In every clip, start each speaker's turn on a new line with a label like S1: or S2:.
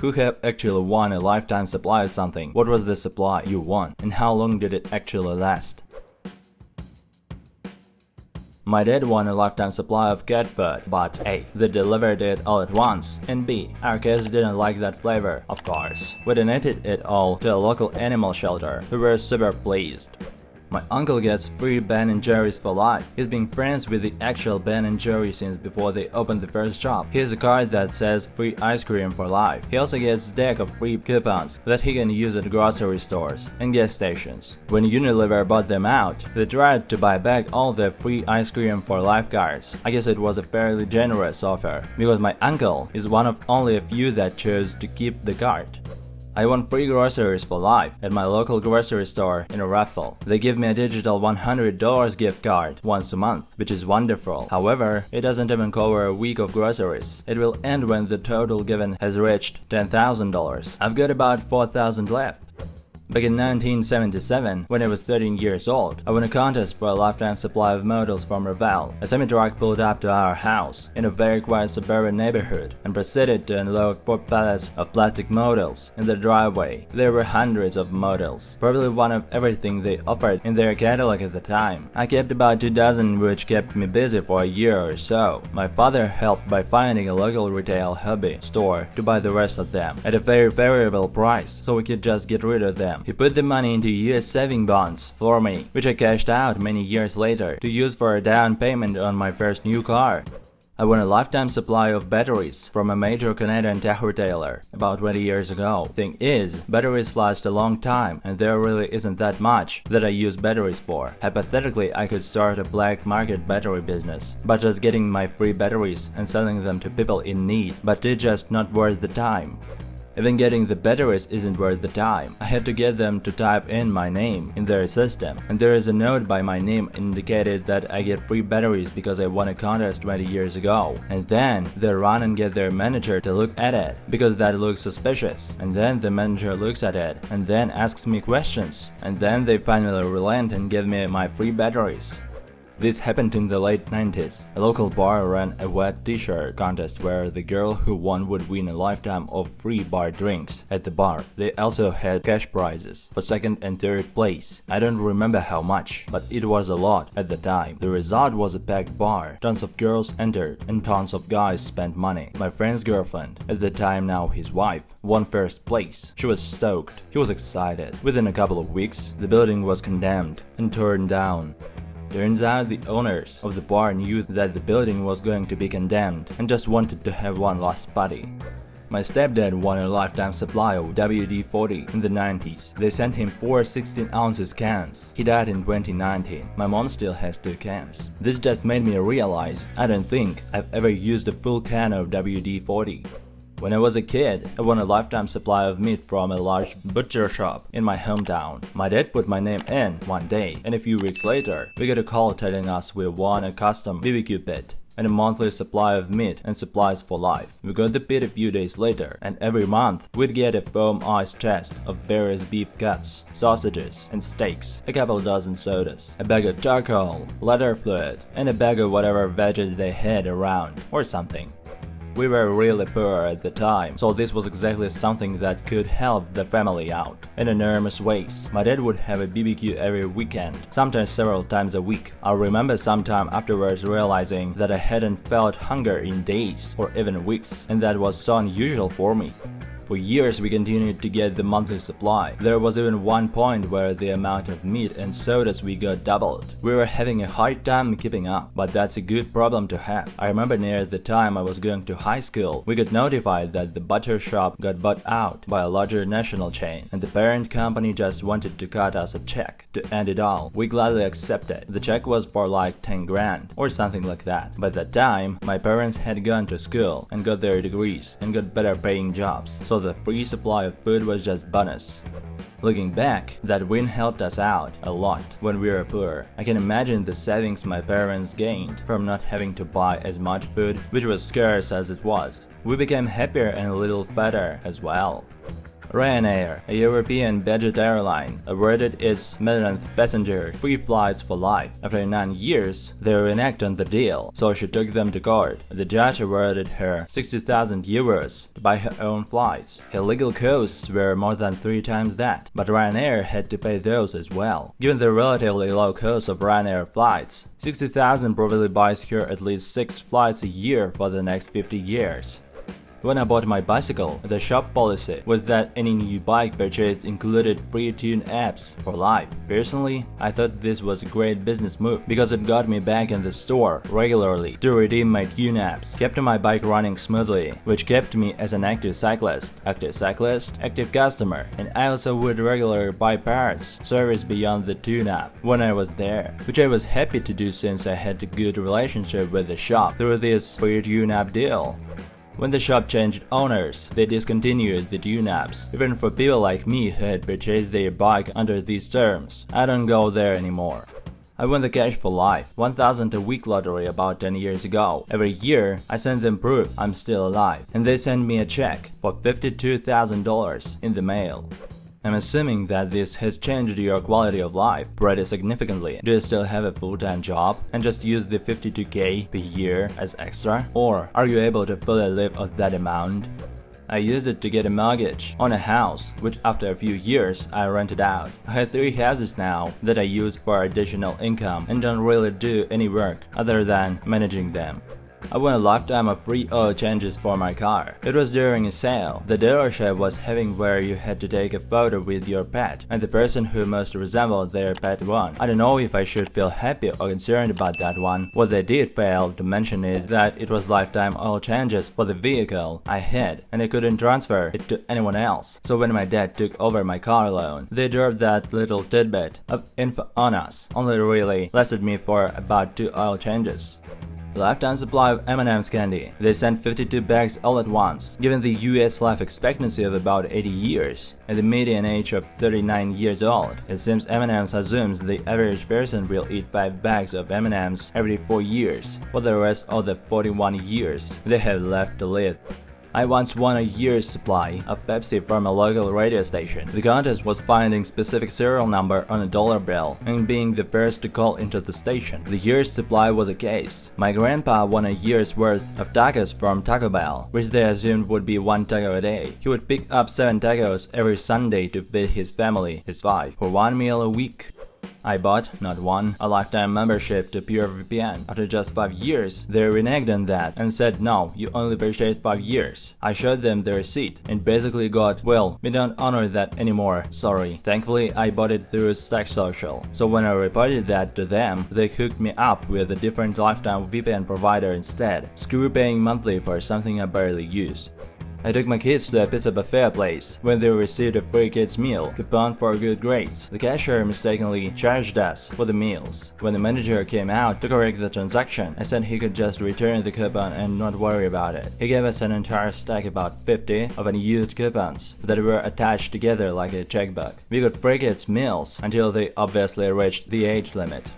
S1: Who have actually won a lifetime supply of something? What was the supply you won? And how long did it actually last? My dad won a lifetime supply of cat food, but A. They delivered it all at once, and B. Our cats didn't like that flavor, of course. We donated it all to a local animal shelter, who were super pleased. My uncle gets free Ben & Jerry's for life. He's been friends with the actual Ben & Jerry since before they opened the first shop. He has a card that says free ice cream for life. He also gets a deck of free coupons that he can use at grocery stores and gas stations. When Unilever bought them out, they tried to buy back all the free ice cream for life cards. I guess it was a fairly generous offer, because my uncle is one of only a few that chose to keep the card. I won free groceries for life at my local grocery store in a raffle. They give me a digital $100 gift card once a month, which is wonderful. However, it doesn't even cover a week of groceries. It will end when the total given has reached $10,000. I've got about $4,000 left. Back in 1977, when I was 13 years old, I won a contest for a lifetime supply of models from Raval. A semi-truck pulled up to our house in a very quiet suburban neighborhood and proceeded to unload 4 pallets of plastic models in the driveway. There were hundreds of models, probably one of everything they offered in their catalog at the time. I kept about 2 dozen, which kept me busy for a year or so. My father helped by finding a local retail hobby store to buy the rest of them at a very favorable price, so we could just get rid of them. He put the money into US saving bonds for me, which I cashed out many years later to use for a down payment on my first new car. I won a lifetime supply of batteries from a major Canadian tech retailer about 20 years ago. Thing is, batteries last a long time and there really isn't that much that I use batteries for. Hypothetically, I could start a black market battery business, but just getting my free batteries and selling them to people in need, but it's just not worth the time. Even getting the batteries isn't worth the time. I had to get them to type in my name in their system, and there is a note by my name indicated that I get free batteries because I won a contest 20 years ago. And then they run and get their manager to look at it, because that looks suspicious. And then the manager looks at it, and then asks me questions. And then they finally relent and give me my free batteries. This happened in the late 90s. A local bar ran a wet t-shirt contest where the girl who won would win a lifetime of free bar drinks at the bar. They also had cash prizes for second and third place. I don't remember how much, but it was a lot at the time. The result was a packed bar. Tons of girls entered and tons of guys spent money. My friend's girlfriend, at the time now his wife, won first place. She was stoked. He was excited. Within a couple of weeks, the building was condemned and torn down. Turns out the owners of the bar knew that the building was going to be condemned and just wanted to have one last party. My stepdad won a lifetime supply of WD-40 in the 90s. They sent him 4 16-ounce cans. He died in 2019. My mom still has 2 cans. This just made me realize I don't think I've ever used a full can of WD-40. When I was a kid, I won a lifetime supply of meat from a large butcher shop in my hometown. My dad put my name in one day, and a few weeks later, we got a call telling us we won a custom BBQ pit and a monthly supply of meat and supplies for life. We got the pit a few days later, and every month we'd get a foam-iced chest of various beef cuts, sausages, and steaks, a couple dozen sodas, a bag of charcoal, leather fluid, and a bag of whatever veggies they had around, or something. We were really poor at the time, so this was exactly something that could help the family out in enormous ways. My dad would have a BBQ every weekend, sometimes several times a week. I remember sometime afterwards realizing that I hadn't felt hunger in days or even weeks, and that was so unusual for me. For years we continued to get the monthly supply. There was even one point where the amount of meat and sodas we got doubled. We were having a hard time keeping up, but that's a good problem to have. I remember near the time I was going to high school, we got notified that the butcher shop got bought out by a larger national chain, and the parent company just wanted to cut us a check to end it all. We gladly accepted. The check was for like 10 grand or something like that. By that time, my parents had gone to school and got their degrees and got better paying jobs, so the free supply of food was just bonus. Looking back, that win helped us out a lot when we were poor. I can imagine the savings my parents gained from not having to buy as much food, which was scarce as it was. We became happier and a little fatter as well. Ryanair, a European budget airline, awarded its millionth passenger free flights for life. After 9 years, they reneged on the deal, so she took them to court. The judge awarded her 60,000 euros to buy her own flights. Her legal costs were more than 3 times that, but Ryanair had to pay those as well. Given the relatively low cost of Ryanair flights, 60,000 probably buys her at least 6 flights a year for the next 50 years. When I bought my bicycle, the shop policy was that any new bike purchased included free tune apps for life. Personally, I thought this was a great business move because it got me back in the store regularly to redeem my tune apps, kept my bike running smoothly, which kept me as an active cyclist, active customer, and I also would regularly buy parts, service beyond the tune app when I was there, which I was happy to do since I had a good relationship with the shop through this free tune app deal. When the shop changed owners, they discontinued the tune apps, even for people like me who had purchased their bike under these terms. I don't go there anymore. I won the cash for life, 1,000 a week lottery about 10 years ago. Every year, I send them proof I'm still alive, and they send me a check for $52,000 in the mail. I'm assuming that this has changed your quality of life pretty significantly. Do you still have a full-time job and just use the 52k per year as extra? Or are you able to fully live on that amount? I used it to get a mortgage on a house, which after a few years I rented out. I have 3 houses now that I use for additional income and don't really do any work other than managing them. I won a lifetime of free oil changes for my car. It was during a sale. The dealership was having where you had to take a photo with your pet, and the person who most resembled their pet won. I don't know if I should feel happy or concerned about that one. What they did fail to mention is that it was lifetime oil changes for the vehicle I had, and I couldn't transfer it to anyone else. So when my dad took over my car loan, they dropped that little tidbit of info on us. Only really lasted me for about 2 oil changes. Lifetime supply of M&M's candy. They sent 52 bags all at once. Given the US life expectancy of about 80 years and the median age of 39 years old, it seems M&M's assumes the average person will eat 5 bags of M&M's every 4 years, for the rest of the 41 years they have left to live. I once won a year's supply of Pepsi from a local radio station. The contest was finding specific serial number on a dollar bill and being the first to call into the station. The year's supply was a case. My grandpa won a year's worth of tacos from Taco Bell, which they assumed would be 1 taco a day. He would pick up 7 tacos every Sunday to feed his family, his 5, for 1 meal a week. I bought, not one, a lifetime membership to PureVPN. After just 5 years, they reneged on that and said no, you only purchased 5 years. I showed them the receipt and basically got, well, we don't honor that anymore, sorry. Thankfully, I bought it through Stack Social, so when I reported that to them, they hooked me up with a different lifetime VPN provider instead. Screw paying monthly for something I barely use. I took my kids to a pizza buffet place when they received a free kids meal coupon for good grades. The cashier mistakenly charged us for the meals. When the manager came out to correct the transaction, I said he could just return the coupon and not worry about it. He gave us an entire stack, about 50 of unused coupons that were attached together like a checkbook. We got free kids meals until they obviously reached the age limit.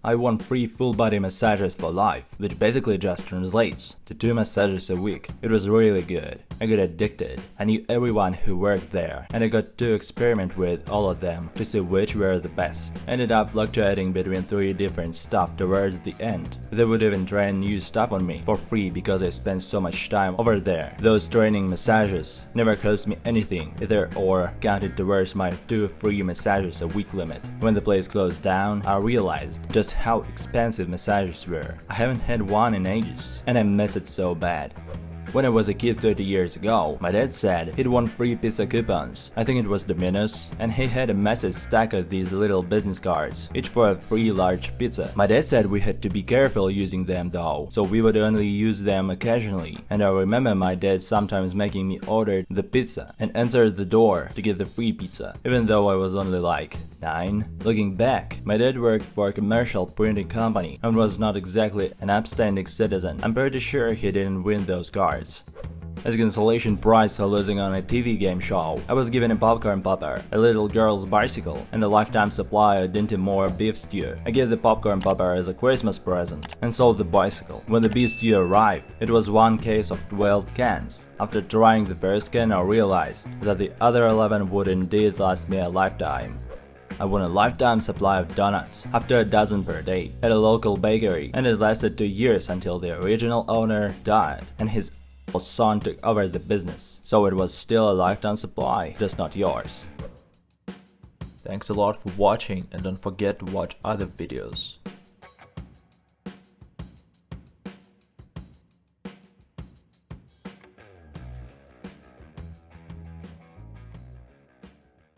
S1: I won free full-body massages for life, which basically just translates to 2 massages a week. It was really good. I got addicted. I knew everyone who worked there, and I got to experiment with all of them to see which were the best. I ended up fluctuating between 3 different staff towards the end. They would even train new staff on me for free because I spent so much time over there. Those training massages never cost me anything either or counted towards my 2 free massages a week limit. When the place closed down, I realized just how expensive massages were. I haven't had one in ages, and I miss it so bad. When I was a kid 30 years ago, my dad said he'd won free pizza coupons. I think it was Domino's, and he had a massive stack of these little business cards, each for a free large pizza. My dad said we had to be careful using them though, so we would only use them occasionally. And I remember my dad sometimes making me order the pizza and answer the door to get the free pizza, even though I was only like 9. Looking back, my dad worked for a commercial printing company and was not exactly an upstanding citizen. I'm pretty sure he didn't win those cards. As a consolation prize for losing on a TV game show, I was given a popcorn popper, a little girl's bicycle, and a lifetime supply of Dinty Moore beef stew. I gave the popcorn popper as a Christmas present and sold the bicycle. When the beef stew arrived, it was one case of 12 cans. After trying the first can, I realized that the other 11 would indeed last me a lifetime. I won a lifetime supply of donuts, up to a dozen per day, at a local bakery, and it lasted 2 years until the original owner died and his son took over the business, so it was still a lifetime supply, just not yours. Thanks a lot for watching, and don't forget to watch other videos.